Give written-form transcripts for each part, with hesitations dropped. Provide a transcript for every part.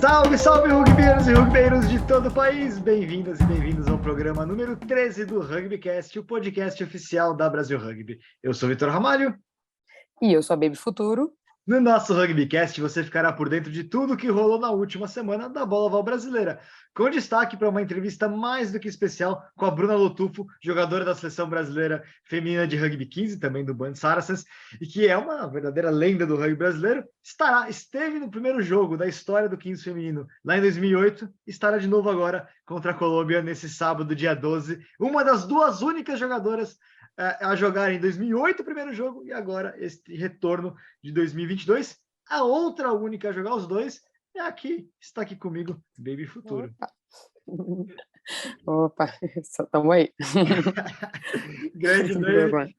Salve, salve, rugbyeiros e rugbeiros de todo o país! Bem-vindas e bem-vindos ao programa número 13 do Rugbycast, o podcast oficial da Brasil Rugby. Eu sou Vitor Ramalho. E eu sou a Baby Futuro. No nosso Rugbycast, você ficará por dentro de tudo que rolou na última semana da Bola Oval Brasileira, com destaque para uma entrevista mais do que especial com a Bruna Lotufo, jogadora da Seleção Brasileira Feminina de Rugby 15, também do Band Saracens, e que é uma verdadeira lenda do rugby brasileiro. Esteve no primeiro jogo da história do 15 feminino, lá em 2008, estará de novo agora contra a Colômbia nesse sábado, dia 12, uma das duas únicas jogadoras a jogar em 2008 o primeiro jogo e agora este retorno de 2022. A outra única a jogar os dois é aqui, está aqui comigo, Baby Futuro. Opa, estamos aí. Grande Baby.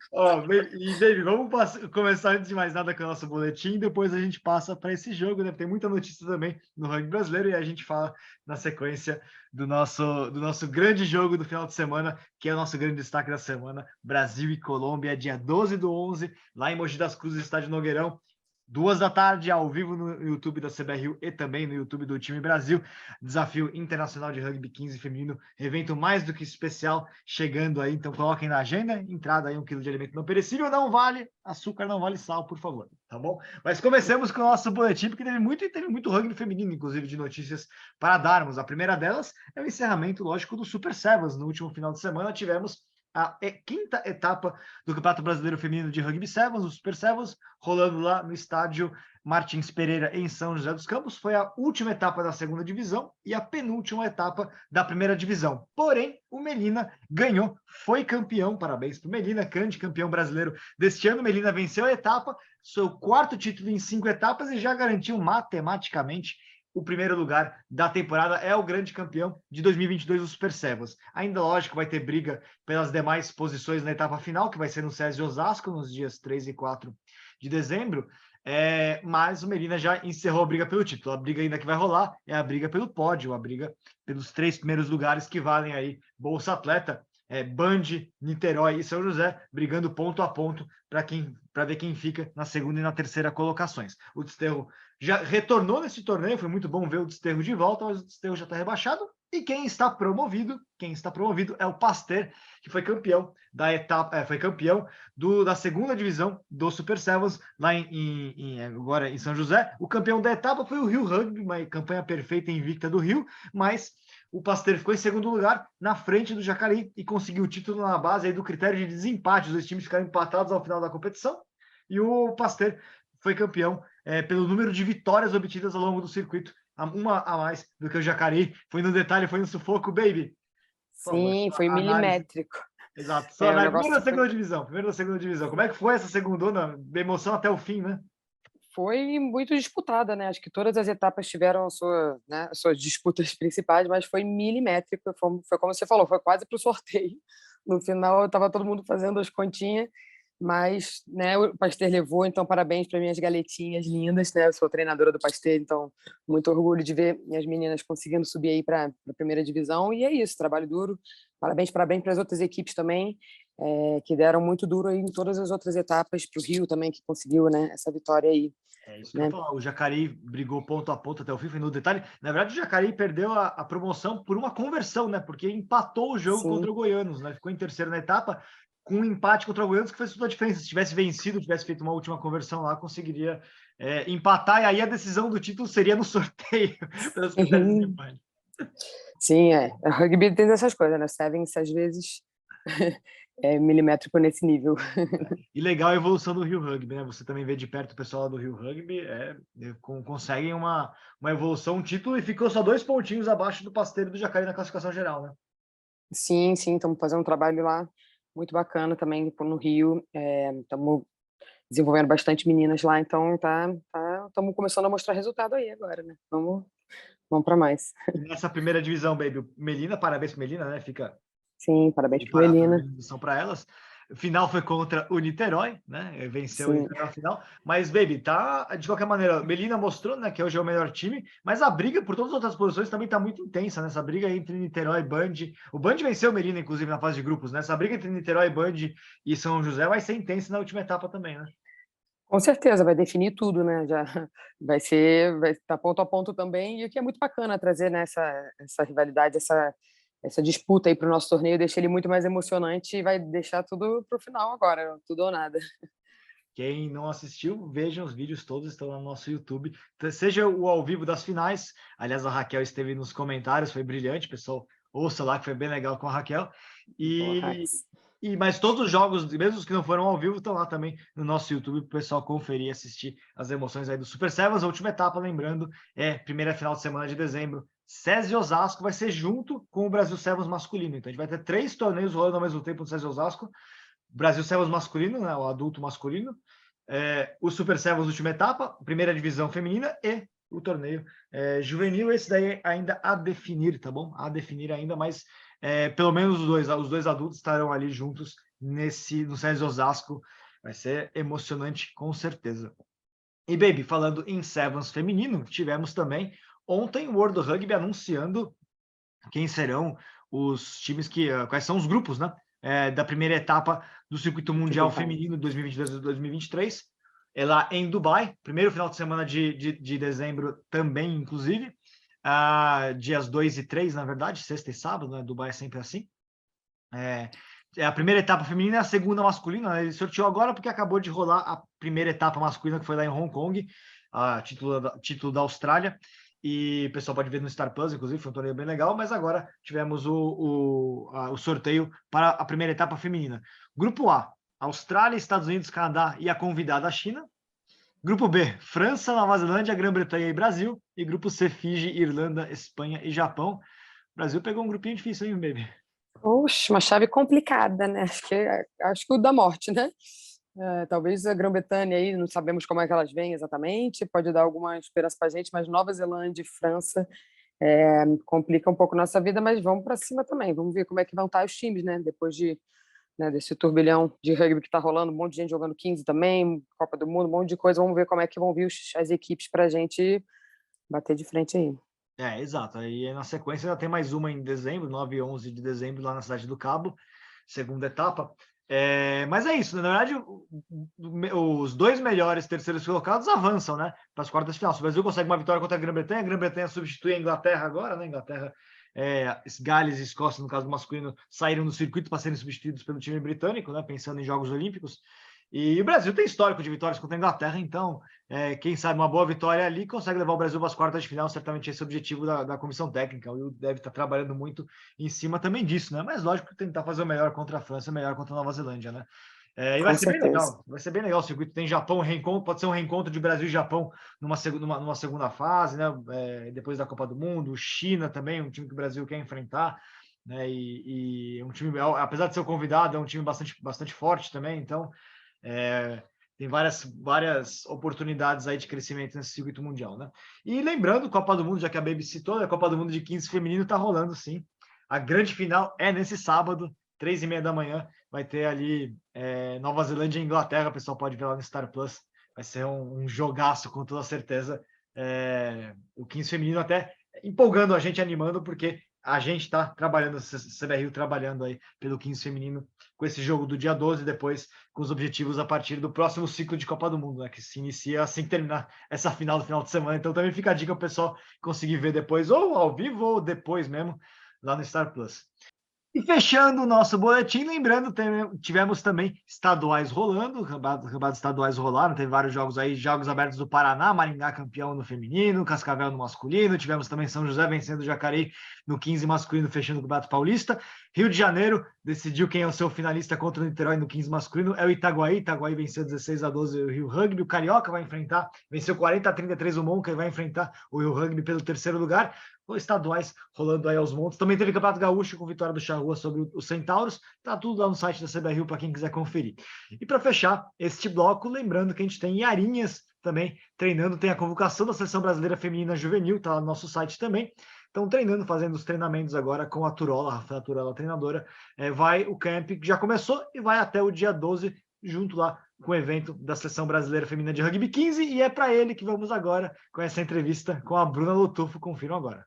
E Baby, vamos começar antes de mais nada com o nosso boletim, depois a gente passa para esse jogo, né? Tem muita notícia também no rugby brasileiro e a gente fala na sequência do nosso grande jogo do final de semana, que é o nosso grande destaque da semana, Brasil e Colômbia, dia 12/11, lá em Mogi das Cruzes, estádio Nogueirão. 2 da tarde, ao vivo no YouTube da CBRU e também no YouTube do Time Brasil. Desafio Internacional de Rugby 15 Feminino, evento mais do que especial, chegando aí. Então coloquem na agenda, entrada aí 1 quilo de alimento não perecível, não vale açúcar, não vale sal, por favor, tá bom? Mas comecemos com o nosso boletim, porque teve muito rugby feminino, inclusive, de notícias para darmos. A primeira delas é o encerramento, lógico, do Super Sevens. No último final de semana tivemos a quinta etapa do Campeonato Brasileiro Feminino de Rugby Sevens, o Super Sevens, rolando lá no estádio Martins Pereira, em São José dos Campos. Foi a última etapa da segunda divisão e a penúltima etapa da primeira divisão. Porém, o Melina ganhou, foi campeão. Parabéns para o Melina, grande campeão brasileiro deste ano. Melina venceu a etapa, seu quarto título em 5 etapas e já garantiu matematicamente o primeiro lugar da temporada. É o grande campeão de 2022 do Super Sevens. Ainda, lógico, vai ter briga pelas demais posições na etapa final, que vai ser no SESI Osasco, nos dias 3 e 4 de dezembro. Mas o Melina já encerrou a briga pelo título. A briga ainda que vai rolar é a briga pelo pódio, a briga pelos 3 primeiros lugares que valem aí Bolsa Atleta. Band, Niterói e São José brigando ponto a ponto para ver quem fica na segunda e na terceira colocações. O Desterro já retornou nesse torneio, foi muito bom ver o Desterro de volta, mas o Desterro já está rebaixado. E quem está promovido é o Pasteur, que foi campeão da etapa, foi campeão da segunda divisão do Super Sevens lá agora em São José. O campeão da etapa foi o Rio Rugby, uma campanha perfeita e invicta do Rio, mas o Pasteur ficou em segundo lugar, na frente do Jacareí, e conseguiu o título na base aí do critério de desempate. Os dois times ficaram empatados ao final da competição, e o Pasteur foi campeão pelo número de vitórias obtidas ao longo do circuito, uma a mais do que o Jacareí. Foi no detalhe, foi no sufoco, Baby. Sim, foi milimétrico. Exato. Só na primeira da segunda divisão. Como é que foi essa segundona? Emoção até o fim, né? Foi muito disputada, né? Acho que todas as etapas tiveram suas disputas principais, mas foi milimétrico. Foi como você falou, foi quase para o sorteio. No final, estava todo mundo fazendo as continhas, mas, né, o Pasteur levou. Então, parabéns para minhas galetinhas lindas, né? Eu sou treinadora do Pasteur, então muito orgulho de ver minhas meninas conseguindo subir aí para a primeira divisão. E é isso, trabalho duro. Parabéns para as outras equipes também, que deram muito duro aí em todas as outras etapas, para o Rio também, que conseguiu, né, essa vitória aí. É isso que eu ia falar. O Jacareí brigou ponto a ponto até o fim, foi no detalhe. Na verdade, o Jacareí perdeu a promoção por uma conversão, né? Porque empatou o jogo contra o Goianos, né? Ficou em terceiro na etapa, com um empate contra o Goianos, que fez toda a diferença. Se tivesse vencido, tivesse feito uma última conversão lá, conseguiria empatar, e aí a decisão do título seria no sorteio. Sim, O rugby tem dessas coisas, né? Sevens, às vezes, é milimétrico nesse nível. E legal a evolução do Rio Rugby, né? Você também vê de perto o pessoal do Rio Rugby, conseguem uma evolução, um título, e ficou só 2 pontinhos abaixo do Pasteur e do Jacareí na classificação geral, né? Sim, estamos fazendo um trabalho lá muito bacana também no Rio. Estamos desenvolvendo bastante meninas lá, então estamos começando a mostrar resultado aí agora, né? Vamos para mais. Nessa primeira divisão, Baby, Melina, parabéns para Melina, né? Sim, parabéns para Melina. Para elas. O final foi contra o Niterói, né? Venceu o Niterói na final. Mas, Baby, de qualquer maneira, Melina mostrou, né, que hoje é o melhor time, mas a briga por todas as outras posições também está muito intensa, né? Essa briga entre Niterói e Band. O Band venceu o Melina, inclusive, na fase de grupos, né? Essa briga entre Niterói, Band e São José vai ser intensa na última etapa também, né? Com certeza, vai definir tudo, né, já vai estar ponto a ponto também, e o que é muito bacana trazer, né, essa rivalidade, essa disputa aí para o nosso torneio, deixa ele muito mais emocionante e vai deixar tudo para o final agora, tudo ou nada. Quem não assistiu, vejam os vídeos todos, estão no nosso YouTube. Então, seja o ao vivo das finais. Aliás, a Raquel esteve nos comentários, foi brilhante, pessoal. Ouça lá, que foi bem legal com a Raquel. Porra, Mas todos os jogos, mesmo os que não foram ao vivo, estão lá também no nosso YouTube para o pessoal conferir e assistir as emoções aí do Super Sevens. A última etapa, lembrando, é primeira final de semana de dezembro. SESI Osasco vai ser junto com o Brasil Sevens masculino. Então a gente vai ter 3 torneios rolando ao mesmo tempo no SESI Osasco. Brasil Sevens masculino, né, o adulto masculino, o Super Sevens última etapa, primeira divisão feminina e o torneio juvenil. Esse daí ainda a definir, tá bom? A definir ainda, mas pelo menos os dois adultos estarão ali juntos no SESI Osasco. Vai ser emocionante, com certeza. E, baby, falando em Sevens feminino, tivemos também ontem o World Rugby anunciando quem serão os times quais são os grupos, né? Da primeira etapa do Circuito Mundial Feminino 2022 e 2023, lá em Dubai, primeiro final de semana de dezembro também, inclusive, dias 2 e 3, na verdade, sexta e sábado, né? Dubai é sempre assim. A primeira etapa feminina e a segunda masculina, né? Ele sorteou agora porque acabou de rolar a primeira etapa masculina, que foi lá em Hong Kong, título da Austrália. E o pessoal pode ver no Star Plus, inclusive, foi um torneio bem legal, mas agora tivemos o sorteio para a primeira etapa feminina. Grupo A, Austrália, Estados Unidos, Canadá e a convidada a China. Grupo B, França, Nova Zelândia, Grã-Bretanha e Brasil. E grupo C, Fiji, Irlanda, Espanha e Japão. O Brasil pegou um grupinho difícil, hein, baby? Oxe, uma chave complicada, né? Acho que o da morte, né? Talvez a Grã-Bretanha aí, não sabemos como é que elas vêm exatamente, pode dar alguma esperança para a gente, mas Nova Zelândia e França complica um pouco nossa vida, mas vamos para cima também, vamos ver como é que vão estar os times, né? Depois desse turbilhão de rugby que está rolando, um monte de gente jogando 15 também, Copa do Mundo, um monte de coisa, vamos ver como é que vão vir as equipes para a gente bater de frente aí. Exato. Aí na sequência já tem mais uma em dezembro, 9 e 11 de dezembro, lá na Cidade do Cabo, segunda etapa. Mas é isso, né? Na verdade, os 2 melhores terceiros colocados avançam, né, para as quartas de final. Se o Brasil consegue uma vitória contra a Grã-Bretanha substitui a Inglaterra agora, né? Inglaterra, Gales e Escócia, no caso do masculino, saíram do circuito para serem substituídos pelo time britânico, né, pensando em Jogos Olímpicos. E o Brasil tem histórico de vitórias contra a Inglaterra, então, quem sabe uma boa vitória ali consegue levar o Brasil para as quartas de final. Certamente esse é o objetivo da comissão técnica. O Will deve estar trabalhando muito em cima também disso, né? Mas lógico que tentar fazer o melhor contra a França, o melhor contra a Nova Zelândia, né? E vai ser bem legal, vai ser bem legal o circuito. Tem Japão, reencontro, pode ser um reencontro de Brasil e Japão numa segunda fase, né? Depois da Copa do Mundo, China também, um time que o Brasil quer enfrentar, né? E um time, apesar de ser o convidado, é um time bastante forte também, então. Tem várias oportunidades aí de crescimento nesse circuito mundial, né? E lembrando, Copa do Mundo, já que a Baby citou, a Copa do Mundo de 15 feminino está rolando, sim. A grande final é nesse sábado, 3h30 da manhã. Vai ter ali Nova Zelândia e Inglaterra, o pessoal pode ver lá no Star Plus. Vai ser um jogaço, com toda certeza. O 15 feminino até empolgando a gente, animando, porque a gente está trabalhando, a CBRU trabalhando aí pelo 15 feminino, com esse jogo do dia 12, depois com os objetivos a partir do próximo ciclo de Copa do Mundo, né, que se inicia assim que terminar essa final do final de semana. Então também fica a dica para o pessoal conseguir ver depois, ou ao vivo, ou depois mesmo, lá no Star Plus. E fechando o nosso boletim, lembrando, tivemos também estaduais rolando, campeonatos estaduais rolaram, teve vários jogos aí, Jogos Abertos do Paraná, Maringá campeão no feminino, Cascavel no masculino, tivemos também São José vencendo o Jacareí no 15 masculino, fechando o Campeonato Paulista. Rio de Janeiro decidiu quem é o seu finalista contra o Niterói no 15 masculino, é o Itaguaí venceu 16-12 o Rio Rugby, o Carioca vai enfrentar, venceu 40-33 o Monca e vai enfrentar o Rio Rugby pelo terceiro lugar. Estaduais rolando aí aos montes. Também teve Campeonato Gaúcho com vitória do Charrua sobre os Centauros. Tá tudo lá no site da CBRU para quem quiser conferir. E para fechar este bloco, lembrando que a gente tem Arinhas também treinando, tem a convocação da Seleção Brasileira Feminina Juvenil, tá lá no nosso site também. Estão treinando, fazendo os treinamentos agora com a Turola, a Rafaela Turola, treinadora. O camp já começou e vai até o dia 12, junto lá com o evento da Seleção Brasileira Feminina de Rugby 15, e é para ele que vamos agora com essa entrevista com a Bruna Lotufo. Confiram agora.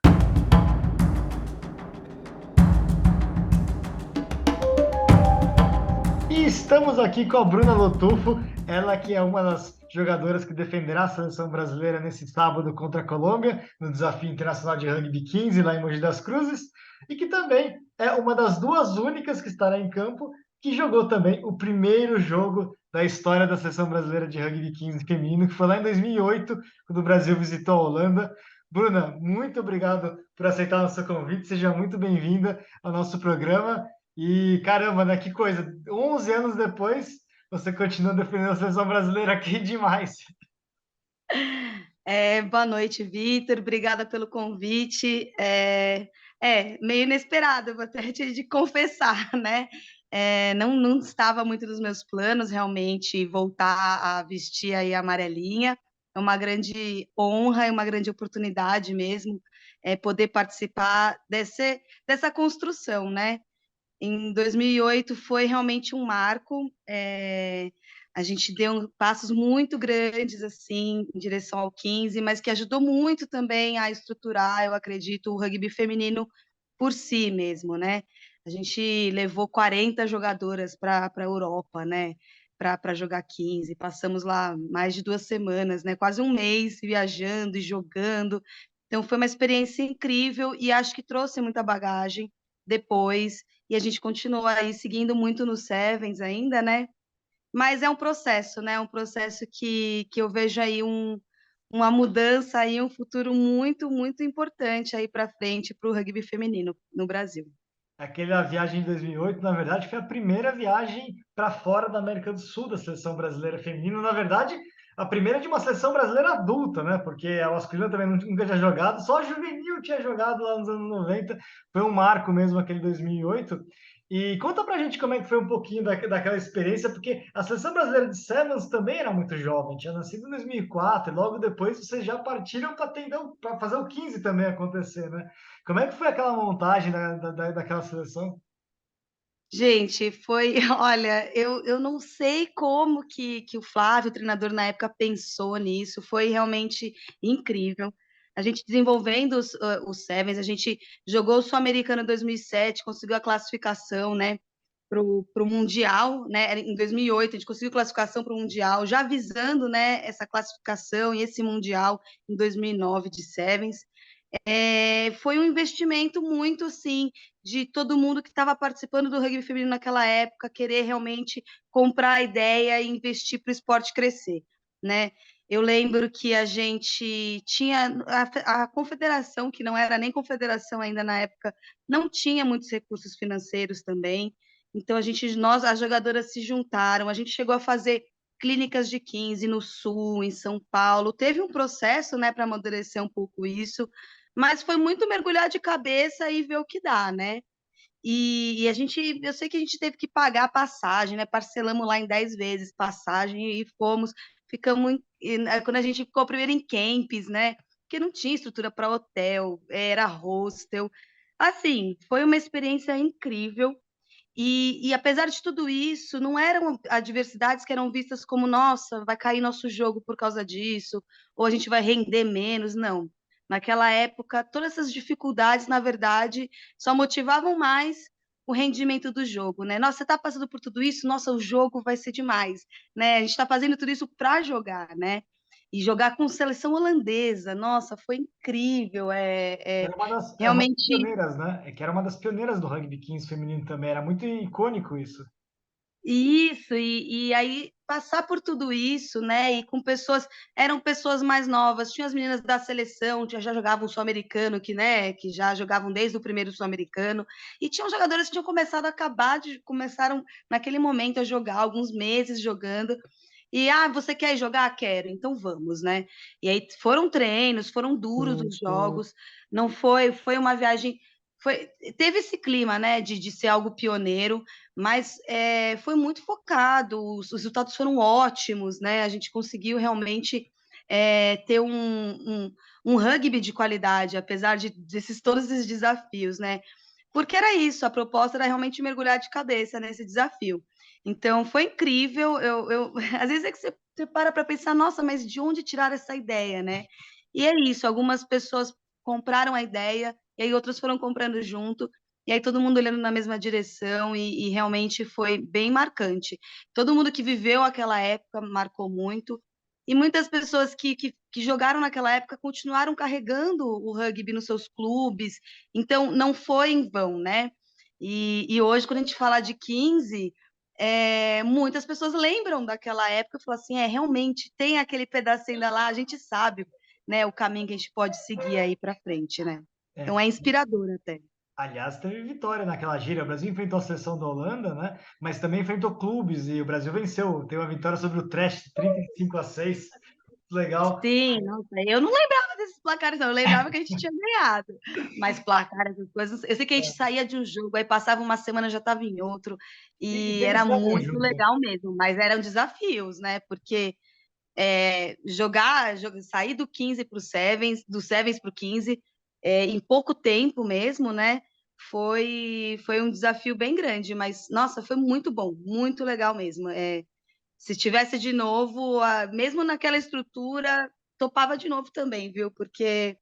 E estamos aqui com a Bruna Lotufo, ela que é uma das jogadoras que defenderá a seleção brasileira nesse sábado contra a Colômbia, no Desafio Internacional de Rugby 15, lá em Mogi das Cruzes, e que também é uma das duas únicas que estará em campo, que jogou também o primeiro jogo da história da seleção brasileira de Rugby 15 feminino, que foi lá em 2008, quando o Brasil visitou a Holanda. Bruna, muito obrigado por aceitar o nosso convite, seja muito bem-vinda ao nosso programa. E caramba, né? Que coisa! 11 anos depois, você continua defendendo a seleção brasileira, que demais! Boa noite, Vitor. Obrigada pelo convite. Meio inesperado, vou até te confessar, né? Não estava muito nos meus planos realmente voltar a vestir aí a amarelinha. É uma grande honra e uma grande oportunidade mesmo poder participar dessa construção, né? Em 2008 foi realmente um marco. A gente deu passos muito grandes assim em direção ao 15, mas que ajudou muito também a estruturar, eu acredito, o rugby feminino por si mesmo, né? A gente levou 40 jogadoras para a Europa, né? Para jogar 15. Passamos lá mais de 2 semanas, né? Quase um mês viajando e jogando. Então foi uma experiência incrível e acho que trouxe muita bagagem depois. E a gente continua aí seguindo muito no Sevens ainda, né? Mas é um processo, né? Um processo que eu vejo aí uma mudança aí, um futuro muito, muito importante aí para frente para o rugby feminino no Brasil. Aquela viagem em 2008, na verdade, foi a primeira viagem para fora da América do Sul da seleção brasileira feminina. Na verdade, a primeira de uma seleção brasileira adulta, né? Porque a masculina também nunca tinha jogado, só a juvenil tinha jogado lá nos anos 90. Foi um marco mesmo aquele 2008. E conta pra gente como é que foi um pouquinho daquela experiência, porque a seleção brasileira de Sevens também era muito jovem, tinha nascido em 2004, e logo depois vocês já partiram para fazer o 15 também acontecer, né? Como é que foi aquela montagem daquela seleção? Gente, foi, olha, eu não sei como que o Flávio, o treinador na época, pensou nisso, foi realmente incrível. A gente desenvolvendo os Sevens, a gente jogou o Sul-Americano em 2007, conseguiu a classificação, né, para o Mundial, né, em 2008, a gente conseguiu classificação para o Mundial, já visando, né, essa classificação e esse Mundial em 2009 de Sevens. Foi um investimento muito assim de todo mundo que estava participando do rugby feminino naquela época querer realmente comprar a ideia e investir para o esporte crescer, né? Eu lembro que a gente tinha a confederação, que não era nem confederação ainda na época, não tinha muitos recursos financeiros também. Então nós, as jogadoras se juntaram, a gente chegou a fazer clínicas de 15 no Sul, em São Paulo. Teve um processo, né, para amadurecer um pouco isso, mas foi muito mergulhar de cabeça e ver o que dá, né? E eu sei que a gente teve que pagar a passagem, né? Parcelamos lá em 10 vezes passagem e fomos, quando a gente ficou primeiro em camps, né? Porque não tinha estrutura para hotel, era hostel. Assim, foi uma experiência incrível. E apesar de tudo isso, não eram adversidades que eram vistas como, nossa, vai cair nosso jogo por causa disso, ou a gente vai render menos, não. Naquela época, todas essas dificuldades, na verdade, só motivavam mais o rendimento do jogo, né? Nossa, você está passando por tudo isso, nossa, o jogo vai ser demais, né? A gente está fazendo tudo isso para jogar, né? E jogar com seleção holandesa, nossa, foi incrível, É uma das realmente. pioneiras, né? É que era uma das pioneiras do rugby 15 feminino também, era muito icônico isso. Isso, e aí passar por tudo isso, né? E com eram pessoas mais novas, tinha as meninas da seleção, que já jogavam sul-americano, né, que já jogavam desde o primeiro sul-americano, e tinham jogadoras que tinham começaram naquele momento a jogar, alguns meses jogando, e você quer ir jogar? Quero, então vamos, né? E aí foram treinos, foram duros os jogos, não foi uma viagem, teve esse clima, né, de ser algo pioneiro, mas foi muito focado, os resultados foram ótimos, né? A gente conseguiu realmente ter um rugby de qualidade, apesar desses todos esses desafios, né? Porque era isso, a proposta era realmente mergulhar de cabeça nesse desafio. Então, foi incrível. Às vezes é que você para pensar, nossa, mas de onde tirar essa ideia, né? E é isso, algumas pessoas compraram a ideia, e aí outras foram comprando junto, e aí todo mundo olhando na mesma direção, e realmente foi bem marcante. Todo mundo que viveu aquela época marcou muito, e muitas pessoas que jogaram naquela época continuaram carregando o rugby nos seus clubes, então não foi em vão, né? E hoje, quando a gente fala de 15, muitas pessoas lembram daquela época e falam assim, realmente tem aquele pedacinho lá, a gente sabe, né, o caminho que a gente pode seguir aí para frente, né? Então É. é inspirador até. Aliás, teve vitória naquela gira. O Brasil enfrentou a seleção da Holanda, né? Mas também enfrentou clubes e o Brasil venceu. Teve uma vitória sobre o Trash, 35-6. Legal. Sim, nossa, eu não lembrava desses placares, não. Eu lembrava que a gente tinha ganhado. Mas placar, essas coisas. Eu sei que a gente saía de um jogo, aí passava uma semana, já estava em outro. E E tem era história muito junto. legal mesmo, mas eram desafios, né? Porque sair do 15 para o Sevens, do Sevens para o 15, em pouco tempo mesmo, né? Foi um desafio bem grande, mas nossa, foi muito bom, muito legal mesmo. Se tivesse de novo, mesmo naquela estrutura, topava de novo também, viu? Porque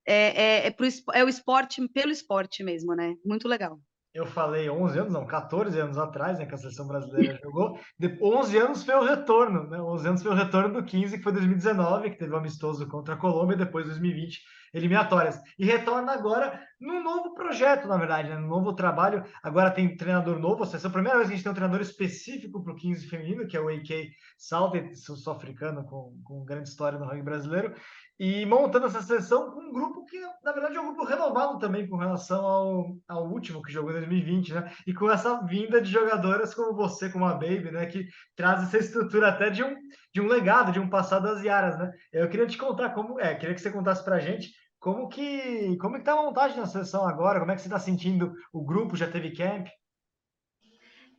é o esporte pelo esporte mesmo, né? Muito legal. Eu falei 11 anos, não, 14 anos atrás, né, que a seleção brasileira jogou. 11 anos foi o retorno, né? 11 anos foi o retorno do 15, que foi 2019, que teve o amistoso contra a Colômbia, e depois 2020, eliminatórias. E retorna agora num novo projeto, na verdade, né? Num novo trabalho. Agora tem treinador novo, ou seja, é a primeira vez que a gente tem um treinador específico para o 15 feminino, que é o AK Salted, sul-africano, com grande história no rugby brasileiro. E montando essa seleção com um grupo que, na verdade, é um grupo renovado também com relação ao último que jogou em 2020, né? E com essa vinda de jogadoras como você, como a Baby, né? Que traz essa estrutura até de um legado, de um passado das Iaras, né? Eu queria te contar queria que você contasse pra gente como que tá a montagem da seleção agora, como é que você está sentindo o grupo, já teve camp?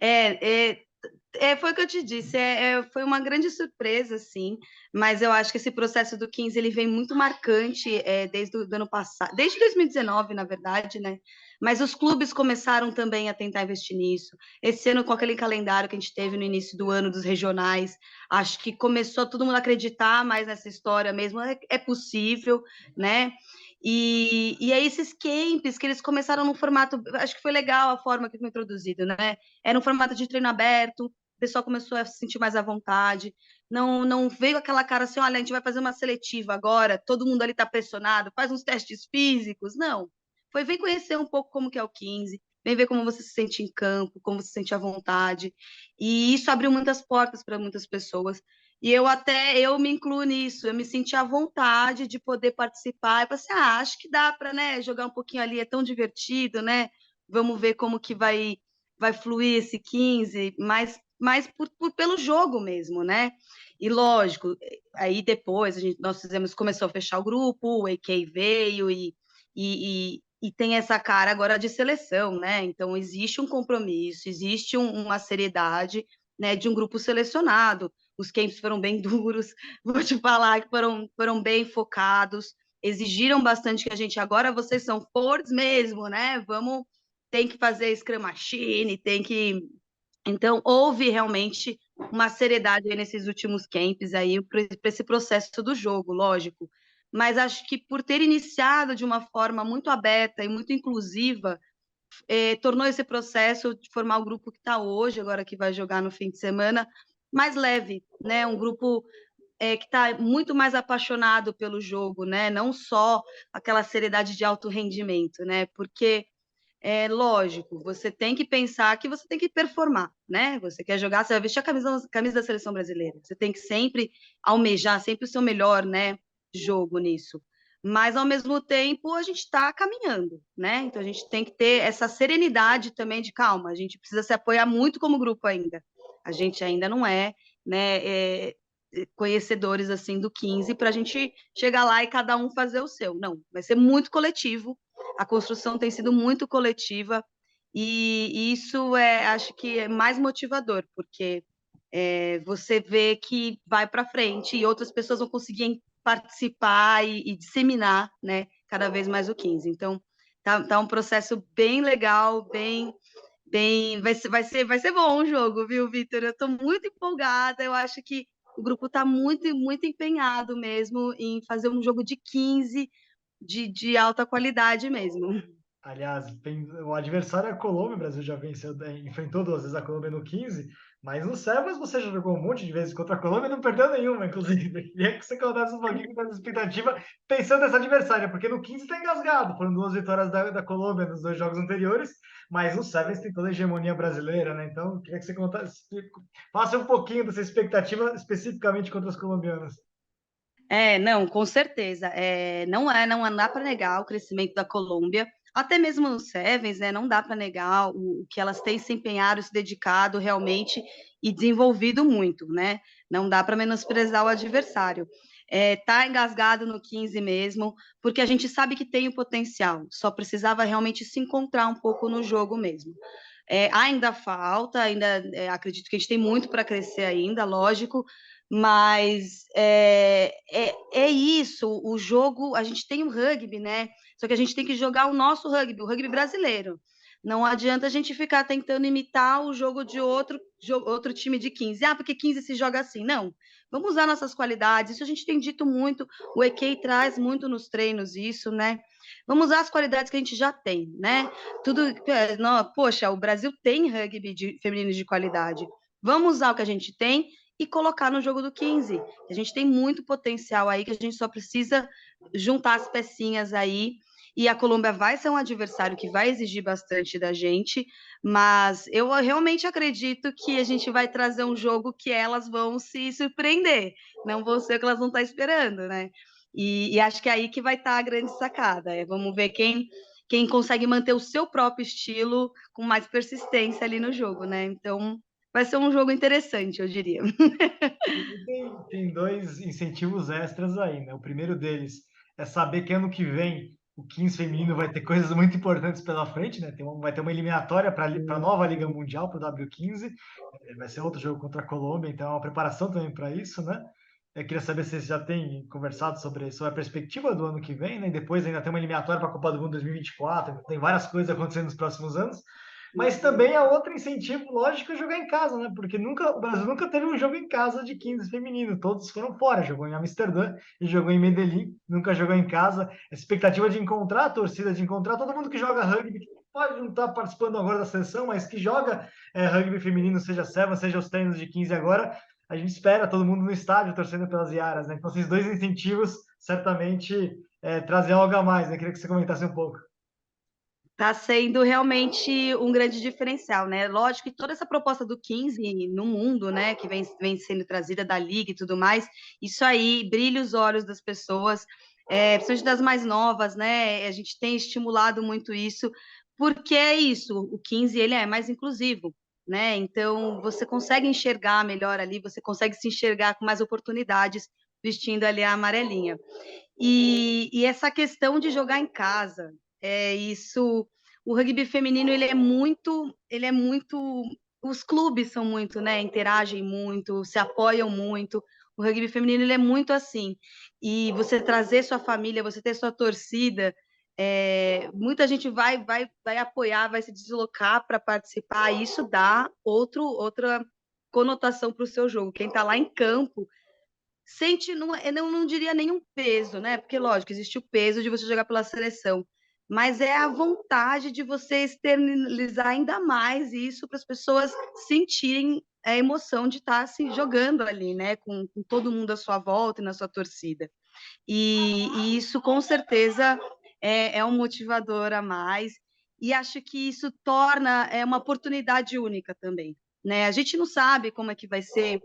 É, é, foi o que eu te disse, foi uma grande surpresa, sim, mas eu acho que esse processo do 15 ele vem muito marcante desde o ano passado, desde 2019, na verdade, né? Mas os clubes começaram também a tentar investir nisso. Esse ano, com aquele calendário que a gente teve no início do ano dos regionais, acho que começou todo mundo a acreditar mais nessa história mesmo, é possível, né? E aí esses camps que eles começaram no formato, acho que foi legal a forma que foi introduzido, né? Era um formato de treino aberto, o pessoal começou a se sentir mais à vontade. Não veio aquela cara assim, olha, a gente vai fazer uma seletiva agora, todo mundo ali está pressionado, faz uns testes físicos. Não. Vem conhecer um pouco como que é o 15, vem ver como você se sente em campo, como você se sente à vontade. E isso abriu muitas portas para muitas pessoas. E eu me incluo nisso, eu me senti à vontade de poder participar. E pensei, acho que dá para, né, jogar um pouquinho ali, é tão divertido, né? Vamos ver como que vai fluir esse 15, mas pelo jogo mesmo, né? E lógico, aí depois começou a fechar o grupo, o AK veio e tem essa cara agora de seleção, né? Então existe um compromisso, existe uma seriedade, né, de um grupo selecionado. Os camps foram bem duros, vou te falar que foram bem focados, exigiram bastante que a gente agora vocês são forwards mesmo, né? Tem que fazer Scrum Machine, tem que. Então, houve realmente uma seriedade aí nesses últimos camps aí para esse processo do jogo, lógico. Mas acho que por ter iniciado de uma forma muito aberta e muito inclusiva, tornou esse processo de formar o grupo que está hoje, agora que vai jogar no fim de semana, mais leve, né? Um grupo que está muito mais apaixonado pelo jogo, né? Não só aquela seriedade de alto rendimento, né? Porque lógico, você tem que pensar que você tem que performar, né? Você quer jogar, você vai vestir a camisa da seleção brasileira. Você tem que sempre almejar, sempre o seu melhor, né, jogo nisso. Mas, ao mesmo tempo, a gente está caminhando, né? Então, a gente tem que ter essa serenidade também de calma. A gente precisa se apoiar muito como grupo ainda. A gente ainda não né, conhecedores, assim, do 15 para a gente chegar lá e cada um fazer o seu. Não, vai ser muito coletivo, a construção tem sido muito coletiva e isso acho que é mais motivador, porque você vê que vai para frente e outras pessoas vão conseguir participar e disseminar, né, cada vez mais o 15. Então, tá um processo bem legal, vai ser bom o jogo, viu, Vitor? Eu estou muito empolgada, eu acho que o grupo está muito, muito empenhado mesmo em fazer um jogo de 15 de alta qualidade mesmo. Aliás, o adversário é a Colômbia, o Brasil já venceu, enfrentou 2 vezes a Colômbia no 15, mas no Sevens você já jogou um monte de vezes contra a Colômbia e não perdeu nenhuma, inclusive. Queria que você contasse um pouquinho da expectativa pensando nessa adversária, porque no 15 está engasgado, foram 2 vitórias da Colômbia nos 2 jogos anteriores, mas no Sevens tem toda a hegemonia brasileira, né? Então, queria que você contasse, faça um pouquinho dessa expectativa especificamente contra os colombianos. Não, com certeza. Não dá para negar o crescimento da Colômbia, até mesmo no Sevens, né? Não dá para negar o que elas têm se empenhado, se dedicado realmente e desenvolvido muito, né? Não dá para menosprezar o adversário. Tá engasgado no 15 mesmo, porque a gente sabe que tem o potencial, só precisava realmente se encontrar um pouco no jogo mesmo. Ainda falta, acredito que a gente tem muito para crescer ainda, lógico, mas é isso, o jogo, a gente tem o rugby, né? Só que a gente tem que jogar o nosso rugby, o rugby brasileiro. Não adianta a gente ficar tentando imitar o jogo de outro time de 15. Ah, porque 15 se joga assim. Não, vamos usar nossas qualidades. Isso a gente tem dito muito, o EK traz muito nos treinos isso, né? Vamos usar as qualidades que a gente já tem, né? Poxa, o Brasil tem rugby feminino de qualidade. Vamos usar o que a gente tem e colocar no jogo do 15. A gente tem muito potencial aí, que a gente só precisa juntar as pecinhas aí. E a Colômbia vai ser um adversário que vai exigir bastante da gente, mas eu realmente acredito que a gente vai trazer um jogo que elas vão se surpreender, não vão ser o que elas vão estar esperando, né? E acho que é aí que vai estar a grande sacada. Vamos ver quem consegue manter o seu próprio estilo com mais persistência ali no jogo, né? Então, vai ser um jogo interessante, eu diria. E tem 2 incentivos extras aí, né? O primeiro deles é saber que ano que vem o 15 feminino vai ter coisas muito importantes pela frente, né? Vai ter uma eliminatória para a nova Liga Mundial, para o W15, vai ser outro jogo contra a Colômbia, então é uma preparação também para isso, né? Eu queria saber se vocês já têm conversado sobre a perspectiva do ano que vem, né? E depois ainda tem uma eliminatória para a Copa do Mundo 2024, tem várias coisas acontecendo nos próximos anos. Mas também há outro incentivo, lógico, é jogar em casa, né? Porque o Brasil nunca teve um jogo em casa de 15 feminino, todos foram fora. Jogou em Amsterdã e jogou em Medellín, nunca jogou em casa. A expectativa de encontrar a torcida, de encontrar todo mundo que joga rugby, que pode não estar participando agora da seleção, mas que joga rugby feminino, seja Sevens, seja os treinos de 15 agora, a gente espera todo mundo no estádio torcendo pelas Iaras, né? Então, esses 2 incentivos certamente trazem algo a mais, né? Queria que você comentasse um pouco. Está sendo realmente um grande diferencial, né? Lógico que toda essa proposta do 15 no mundo, né, que vem sendo trazida da Liga e tudo mais, isso aí brilha os olhos das pessoas, principalmente das mais novas, né? A gente tem estimulado muito isso, porque é isso, o 15 ele é mais inclusivo, né? Então você consegue enxergar melhor ali, você consegue se enxergar com mais oportunidades vestindo ali a amarelinha. E essa questão de jogar em casa, isso, o rugby feminino ele é muito, os clubes são muito, né, interagem muito, se apoiam muito. O rugby feminino ele é muito assim. E você trazer sua família, você ter sua torcida, muita gente vai apoiar, vai se deslocar para participar. E isso dá outra conotação para o seu jogo. Quem está lá em campo sente, não diria nenhum peso, né? Porque, lógico, existe o peso de você jogar pela seleção, mas é a vontade de você externalizar ainda mais isso para as pessoas sentirem a emoção de estar se jogando ali, né? Com todo mundo à sua volta e na sua torcida. E isso, com certeza, é um motivador a mais. E acho que isso torna uma oportunidade única também, né? A gente não sabe como é que vai ser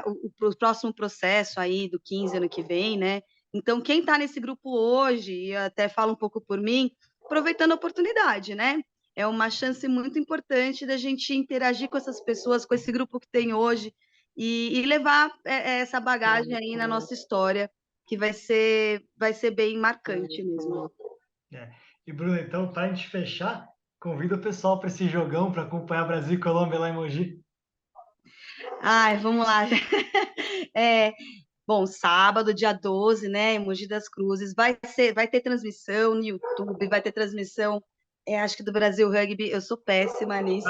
o próximo processo aí do 15 ano que vem, né? Então, quem está nesse grupo hoje, e até falo um pouco por mim, aproveitando a oportunidade, né? É uma chance muito importante da gente interagir com essas pessoas, com esse grupo que tem hoje, e levar essa bagagem aí na nossa história, que vai ser bem marcante mesmo. E, Bruno, então, para a gente fechar, convida o pessoal para esse jogão, para acompanhar Brasil e Colômbia lá em Mogi. Ai, vamos lá. Bom, sábado, dia 12, né, em Mogi das Cruzes, vai ter transmissão no YouTube, vai ter transmissão, acho que do Brasil Rugby, eu sou péssima nisso.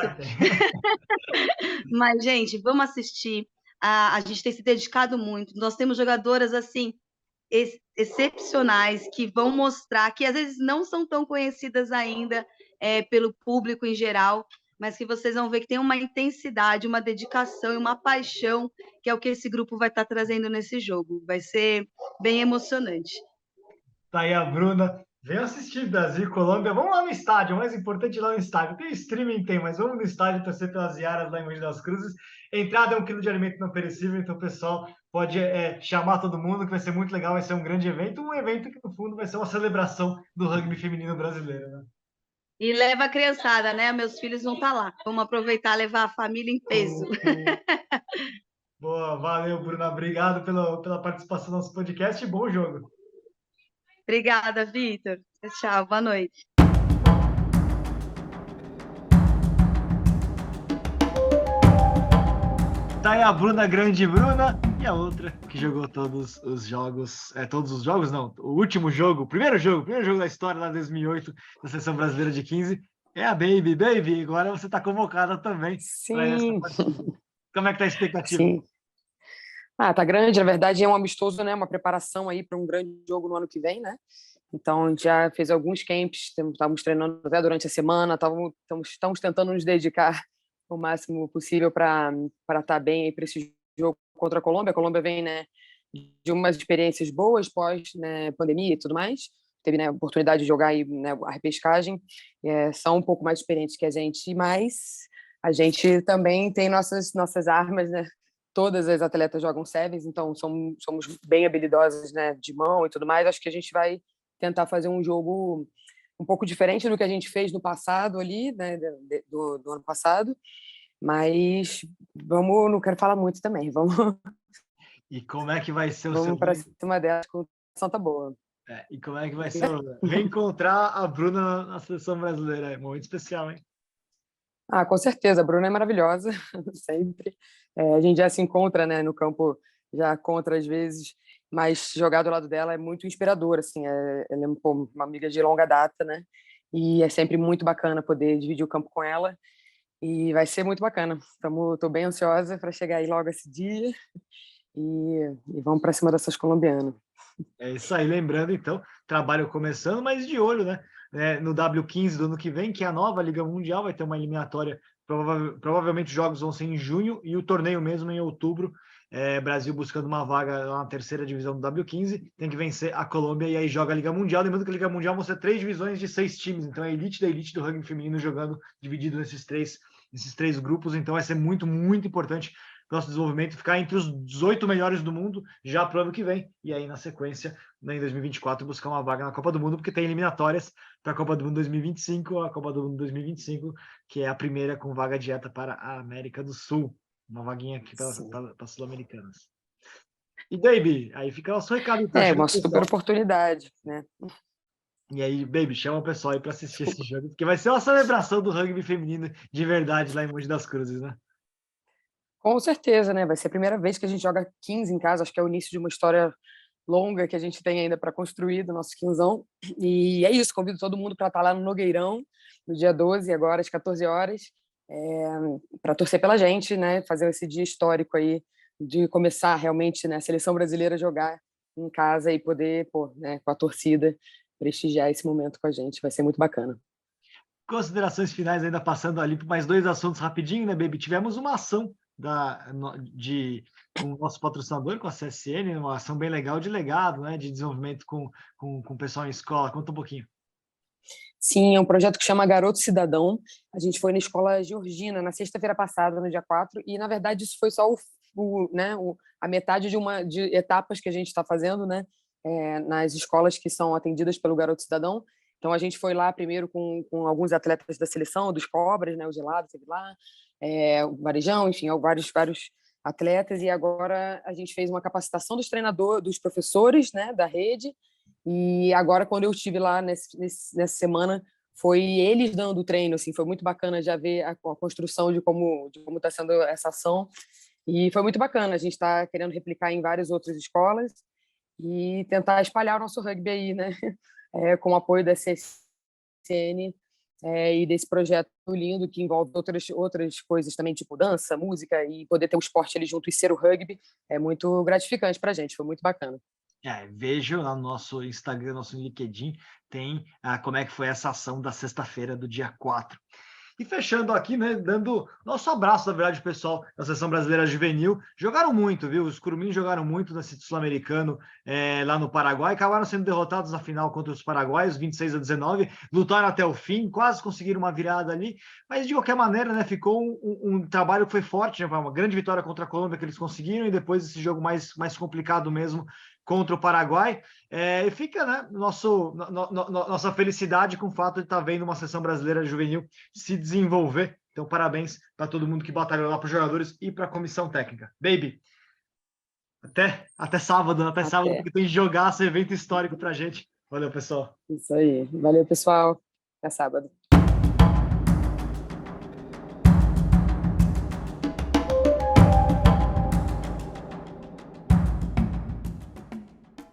Mas, gente, vamos assistir. A gente tem se dedicado muito. Nós temos jogadoras, assim, excepcionais que vão mostrar, que às vezes não são tão conhecidas ainda pelo público em geral, mas que vocês vão ver que tem uma intensidade, uma dedicação e uma paixão, que é o que esse grupo vai estar trazendo nesse jogo. Vai ser bem emocionante. Tá aí a Bruna. Vem assistir Brasil e Colômbia. Vamos lá no estádio. O mais importante é ir lá no estádio. Tem streaming, tem, mas vamos no estádio torcer pelas Iaras lá em Mogi das Cruzes. Entrada é 1 quilo de alimento não perecível, então o pessoal pode chamar todo mundo, que vai ser muito legal. Vai ser um grande evento. Um evento que, no fundo, vai ser uma celebração do rugby feminino brasileiro, né? E leva a criançada, né? Meus filhos vão estar lá. Vamos aproveitar e levar a família em peso. Boa, valeu, Bruna. Obrigado pela participação no nosso podcast e bom jogo. Obrigada, Vitor. Tchau, boa noite. Tá aí a Bruna, grande Bruna, e a outra que jogou todos os jogos, não, o último jogo, o primeiro jogo da história lá de 2008, da Seleção Brasileira de 15, é a Baby. Baby, agora você tá convocada também para essa partida. Como é que tá a expectativa? Sim. Tá grande, na verdade é um amistoso, né? Uma preparação aí para um grande jogo no ano que vem, né? Então, a gente já fez alguns camps, estamos treinando até durante a semana, estamos tentando nos dedicar o máximo possível para estar bem aí para esse jogo contra a Colômbia. A Colômbia vem, né, de umas experiências boas pós, né, pandemia e tudo mais. Teve, né, a oportunidade de jogar aí, né, a repescagem. São um pouco mais experientes que a gente, mas a gente também tem nossas armas, né? Todas as atletas jogam sevens, então somos bem habilidosas, né, de mão e tudo mais. Acho que a gente vai tentar fazer um jogo um pouco diferente do que a gente fez no passado ali, né, do ano passado, mas não quero falar muito também, vamos... E como é que vai ser o vamos para cima dela, com Santa boa. E como é que vai ser reencontrar a Bruna na seleção brasileira? É um momento especial, hein? Com certeza, a Bruna é maravilhosa, sempre. A gente já se encontra, né, no campo, já contra às vezes, mas jogar do lado dela é muito inspirador, assim, ela é uma amiga de longa data, né, e é sempre muito bacana poder dividir o campo com ela, e vai ser muito bacana. Estou bem ansiosa para chegar aí logo esse dia, e vamos para cima dessas colombianas. É isso aí, lembrando, então, trabalho começando, mas de olho, né? No W15 do ano que vem, que é a nova Liga Mundial, vai ter uma eliminatória, provavelmente os jogos vão ser em junho, e o torneio mesmo em outubro. Brasil buscando uma vaga na terceira divisão do W15, tem que vencer a Colômbia e aí joga a Liga Mundial. Lembrando que a Liga Mundial vão ser 3 divisões de 6 times, então é a elite da elite do rugby feminino jogando dividido nesses três grupos, então vai ser muito, muito importante nosso desenvolvimento, ficar entre os 18 melhores do mundo já para o ano que vem, e aí na sequência, né, em 2024, buscar uma vaga na Copa do Mundo, porque tem eliminatórias para a Copa do Mundo 2025, a Copa do Mundo 2025, que é a primeira com vaga direta para a América do Sul, uma vaguinha aqui para Sul-Americanas. E Baby, aí fica o seu recado. Uma super oportunidade, né? E aí, Baby, chama o pessoal aí para assistir esse jogo, porque vai ser uma celebração do rugby feminino de verdade lá em Mogi das Cruzes, né? Com certeza, né? Vai ser a primeira vez que a gente joga 15 em casa, acho que é o início de uma história longa que a gente tem ainda para construir do nosso quinzão. E é isso, convido todo mundo para estar lá no Nogueirão, no dia 12, agora às 14 horas, para torcer pela gente, né? Fazer esse dia histórico aí, de começar realmente, né, a seleção brasileira a jogar em casa e poder, né, com a torcida, prestigiar esse momento com a gente. Vai ser muito bacana. Considerações finais, ainda passando ali por mais 2 assuntos rapidinho, né, Baby? Tivemos uma ação com o nosso patrocinador, com a CSN, uma ação bem legal de legado, né, de desenvolvimento com o pessoal em escola. Conta um pouquinho. Sim, é um projeto que chama Garoto Cidadão. A gente foi na escola Georgina na sexta-feira passada, no dia 4, e na verdade isso foi só a metade de etapas que a gente está fazendo, né, nas escolas que são atendidas pelo Garoto Cidadão. Então a gente foi lá primeiro com alguns atletas da seleção, dos Cobras, né, o Gelado esteve lá, o Varejão, enfim, vários atletas, e agora a gente fez uma capacitação dos treinadores, dos professores, né, da rede, e agora quando eu estive lá nessa semana, foi eles dando o treino, assim, foi muito bacana já ver a construção de como está sendo essa ação, e foi muito bacana. A gente está querendo replicar em várias outras escolas e tentar espalhar o nosso rugby aí, né, com o apoio da CSN, e desse projeto lindo que envolve outras coisas também, tipo dança, música, e poder ter o esporte ali junto e ser o rugby é muito gratificante para a gente, foi muito bacana. Vejo lá no nosso Instagram, nosso LinkedIn, tem como é que foi essa ação da sexta-feira do dia 4. E fechando aqui, né, dando nosso abraço, na verdade, pessoal da Seleção Brasileira Juvenil. Jogaram muito, viu? Os Curumins jogaram muito nesse Sul-Americano lá no Paraguai. Acabaram sendo derrotados na final contra os paraguaios, 26-19. Lutaram até o fim, quase conseguiram uma virada ali. Mas, de qualquer maneira, né, ficou um trabalho que foi forte, né? Uma grande vitória contra a Colômbia que eles conseguiram. E depois esse jogo mais complicado mesmo contra o Paraguai. E fica, né, nossa felicidade com o fato de estar vendo uma seleção brasileira juvenil se desenvolver. Então, parabéns para todo mundo que batalhou lá, para os jogadores e para a comissão técnica. Baby, até sábado, porque tem que jogar esse evento histórico para a gente. Valeu, pessoal. Isso aí. Valeu, pessoal. Até sábado.